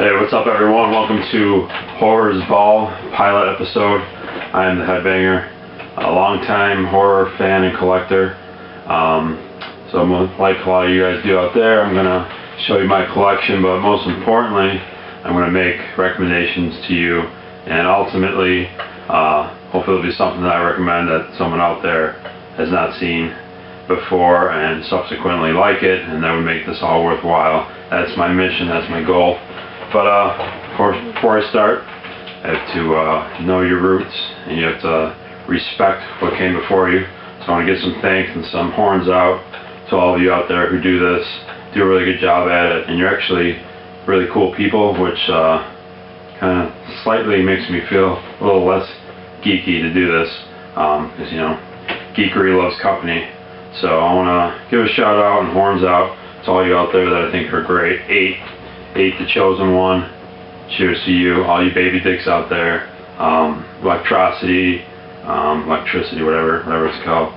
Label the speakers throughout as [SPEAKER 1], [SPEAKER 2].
[SPEAKER 1] Hey, what's up everyone? Welcome to Horror's Ball pilot episode. I am the Headbanger, a longtime horror fan and collector. So like a lot of you guys do out there, I'm going to show you my collection, but most importantly, I'm going to make recommendations to you, and ultimately, hopefully it'll be something that I recommend that someone out there has not seen before and subsequently like it, and that would make this all worthwhile. That's my mission, that's my goal. But of course, before I start, I have to know your roots, and you have to respect what came before you. So I want to get some thanks and some horns out to all of you out there who do this, do a really good job at it, and you're actually really cool people, which kind of slightly makes me feel a little less geeky to do this, because you know, geekery loves company. So I want to give a shout out and horns out to all you out there that I think are great. Eight, the chosen one. Cheers to you, all you baby dicks out there. Electricity, whatever it's called.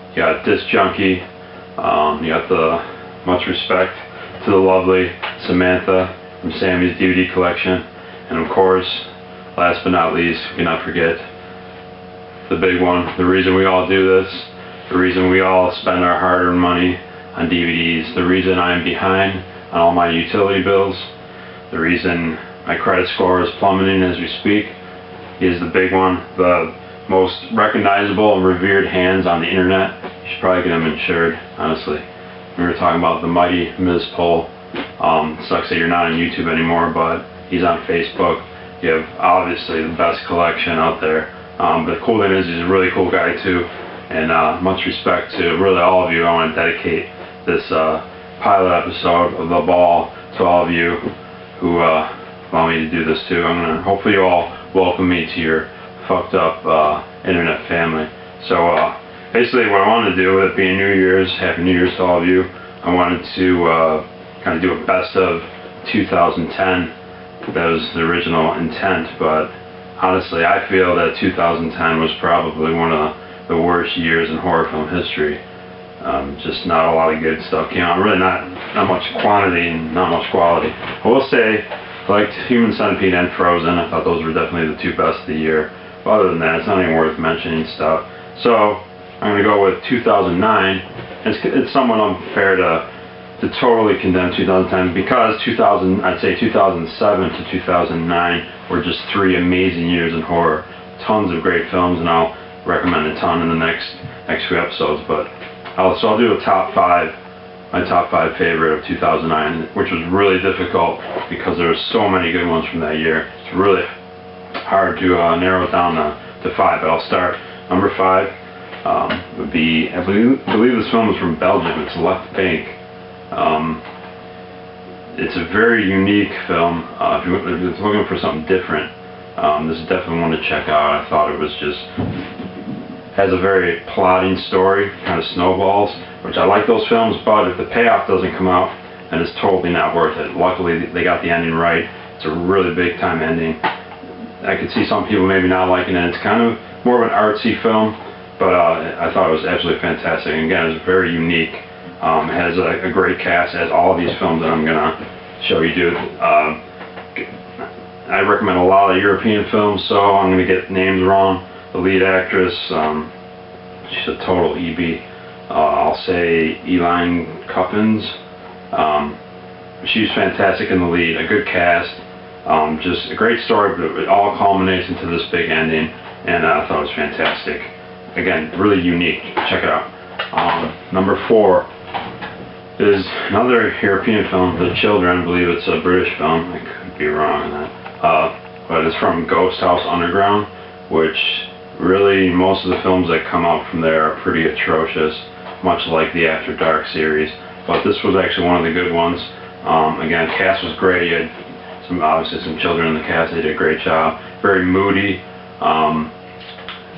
[SPEAKER 1] You got Disc Junkie. You got the much respect to the lovely Samantha from Sammy's DVD collection, and of course, last but not least, we cannot forget the big one. The reason we all do this, the reason we all spend our hard-earned money on DVDs, the reason I am behind on all my utility bills, the reason my credit score is plummeting as we speak, is the big one, the most recognizable and revered hands on the internet. You should probably get him insured, honestly. We were talking about the mighty Ms. Pole. Sucks that you're not on YouTube anymore, but he's on Facebook. You have obviously the best collection out there. But the cool thing is he's a really cool guy too, and much respect to really all of you. I want to dedicate this pilot episode of The Ball to all of you who allow me to do this too. I'm gonna hopefully you all welcome me to your fucked up internet family. So basically what I wanted to do with it being New Year's, Happy New Year's to all of you, I wanted to kind of do a best of 2010. That was the original intent, but honestly I feel that 2010 was probably one of the worst years in horror film history. Just not a lot of good stuff came out. Really not much quantity and not much quality. I will say I liked Human Centipede and Frozen. I thought those were definitely the two best of the year. But other than that, it's not even worth mentioning stuff. So I'm going to go with 2009. It's somewhat unfair to totally condemn 2010 because I'd say 2007 to 2009 were just three amazing years in horror. Tons of great films, and I'll recommend a ton in the next few episodes. But I'll do a my top five favorite of 2009, which was really difficult because there were so many good ones from that year. It's really hard to narrow it down to five, but I'll start. Number five would be, I believe this film is from Belgium. It's Left Bank. It's a very unique film. If you're looking for something different, this is definitely one to check out. I thought it was has a very plotting story, kind of snowballs, which I like those films, but if the payoff doesn't come out, then it's totally not worth it. Luckily, they got the ending right. It's a really big time ending. I could see some people maybe not liking it. It's kind of more of an artsy film, but I thought it was absolutely fantastic. And again, it's very unique. It has a great cast, as all of these films that I'm going to show you do. I recommend a lot of European films, so I'm going to get names wrong. The lead actress, she's a total EB. I'll say Elaine Cuppins. She's fantastic in the lead, a good cast, just a great story, but it all culminates into this big ending, and I thought it was fantastic. Again, really unique. Check it out. Number four is another European film, The Children. I believe it's a British film. I could be wrong on that. But it's from Ghost House Underground, which really most of the films that come out from there are pretty atrocious, much like the After Dark series. But this was actually one of the good ones. Again, the cast was great. You had obviously some children in the cast. They did a great job. Very moody.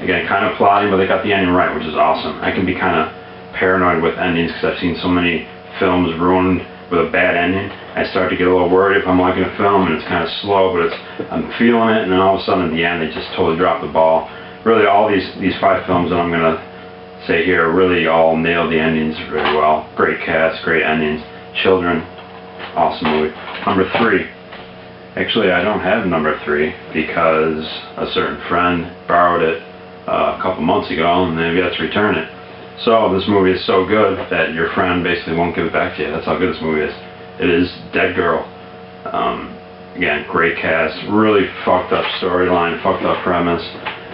[SPEAKER 1] Again, kind of plotting, but they got the ending right, which is awesome. I can be kind of paranoid with endings because I've seen so many films ruined with a bad ending. I start to get a little worried if I'm liking a film and it's kind of slow, but I'm feeling it, and then all of a sudden at the end they just totally drop the ball. Really, all these five films that I'm going to say here really all nailed the endings very well. Great cast, great endings. Children, awesome movie. Number three, Actually, I don't have number 3 because a certain friend borrowed it a couple months ago and they've yet to return it. So this movie is so good that your friend basically won't give it back to you. That's how good this movie is. It is Dead Girl. Again, great cast, really fucked up storyline, fucked up premise.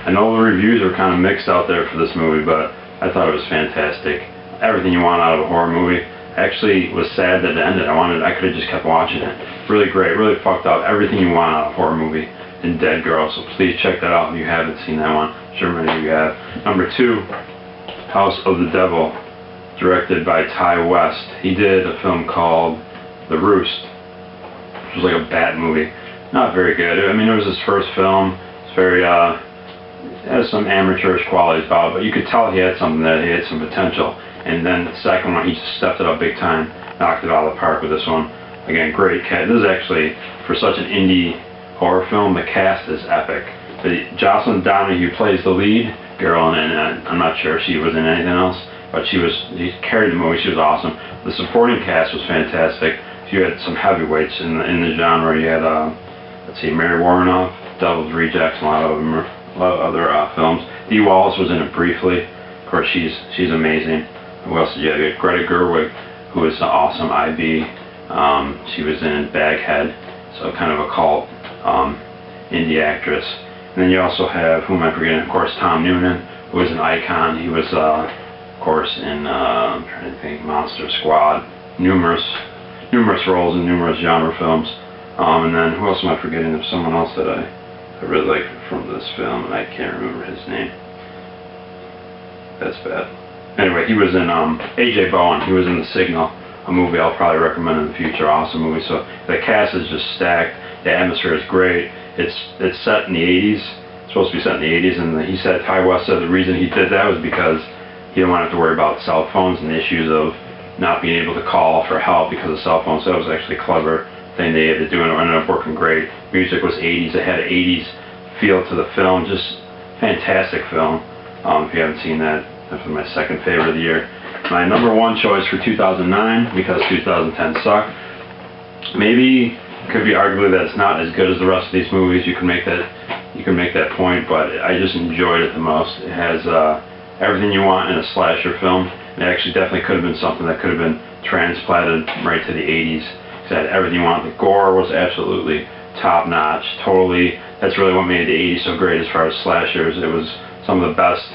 [SPEAKER 1] I know the reviews are kind of mixed out there for this movie, but I thought it was fantastic. Everything you want out of a horror movie. Actually was sad that it ended. I could have just kept watching it. Really great, really fucked up. Everything you want out of a horror movie in Dead Girl. So please check that out if you haven't seen that one. I'm sure many of you have. Number 2, House of the Devil, directed by Ty West. He did a film called The Roost, which was like a bat movie. Not very good. I mean, it was his first film. It's very, it has some amateurish qualities about it, but you could tell he had something there. He had some potential. And then the second one, he just stepped it up big time, knocked it out of the park with this one. Again, great cast. This is actually, for such an indie horror film, the cast is epic. Jocelyn Donahue plays the lead girl, and I'm not sure if she was in anything else, but she carried the movie. She was awesome. The supporting cast was fantastic. You had some heavyweights in the genre. You had, let's see, Mary Warrenoff, Devil's Rejects, and a lot of other films. Dee Wallace was in it briefly. Of course, she's amazing. Who else did you have? You had Greta Gerwig, who is an awesome IB. She was in Baghead, so kind of a cult indie actress. And then you also have, who am I forgetting? Of course, Tom Noonan, who is an icon. He was, of course, in I'm trying to think, Monster Squad. Numerous roles in numerous genre films. And then who else am I forgetting? There's someone else that I really like from this film, and I can't remember his name. That's bad. Anyway, he was in A.J. Bowen. He was in The Signal, a movie I'll probably recommend in the future. Awesome movie. So the cast is just stacked. The atmosphere is great. It's set in the 80s. It's supposed to be set in the 80s, and Ty West said the reason he did that was because he didn't want to have to worry about cell phones and the issues of not being able to call for help because of cell phones. So that was actually a clever thing they had to do, and it ended up working great. Music was 80s. It had an 80s feel to the film. Just fantastic film. If you haven't seen that, definitely my second favorite of the year. My number 1 choice for 2009, because 2010 sucked. Maybe could be arguably that it's not as good as the rest of these movies. You can make that point, but I just enjoyed it the most. It has everything you want in a slasher film. It actually definitely could have been something that could have been transplanted right to the 80s. It had everything you want. The gore was absolutely top notch. Totally, that's really what made the 80s so great as far as slashers. It was some of the best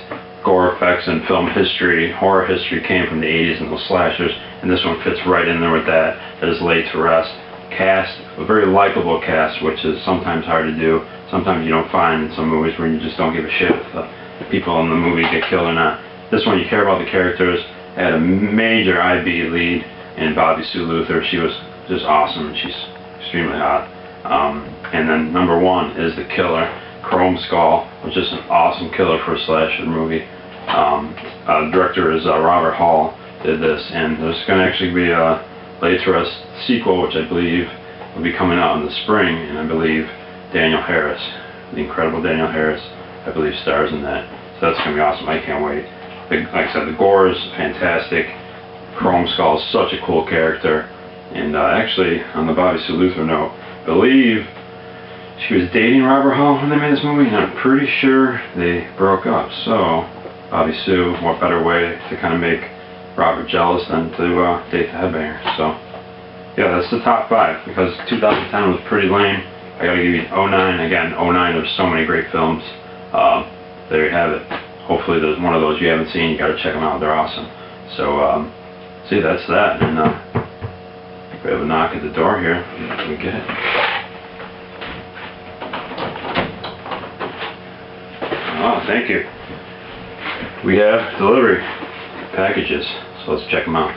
[SPEAKER 1] gore effects in film history, horror history, came from the 80s and those slashers, and this one fits right in there with that. That is laid to rest. Cast, a very likable cast, which is sometimes hard to do. Sometimes you don't find in some movies where you just don't give a shit if the people in the movie get killed or not. This one, you care about the characters. It had a major IB lead in Bobby Sue Luther. She was just awesome, and she's extremely hot. And then number 1 is The Killer, Chrome Skull, which is an awesome killer for a slasher movie. Director is Robert Hall, did this, and there's going to actually be a laid to rest sequel, which I believe will be coming out in the spring, and I believe Daniel Harris, the incredible Daniel Harris, I believe stars in that. So that's going to be awesome. I can't wait. Like I said, the gore is fantastic. Chrome Skull is such a cool character, and actually, on the Bobby Sue Luther note, I believe she was dating Robert Hall when they made this movie, and I'm pretty sure they broke up. So Bobby Sue, what better way to kind of make Robert jealous than to date the headbanger. So yeah, that's the top 5, because 2010 was pretty lame. I gotta give you 09. Again, 09, there's so many great films. There you have it. Hopefully there's one of those you haven't seen. You gotta check them out. They're awesome. So see, that's that. And we have a knock at the door here. Let me get it. Oh, thank you. We have delivery packages, so let's check them out.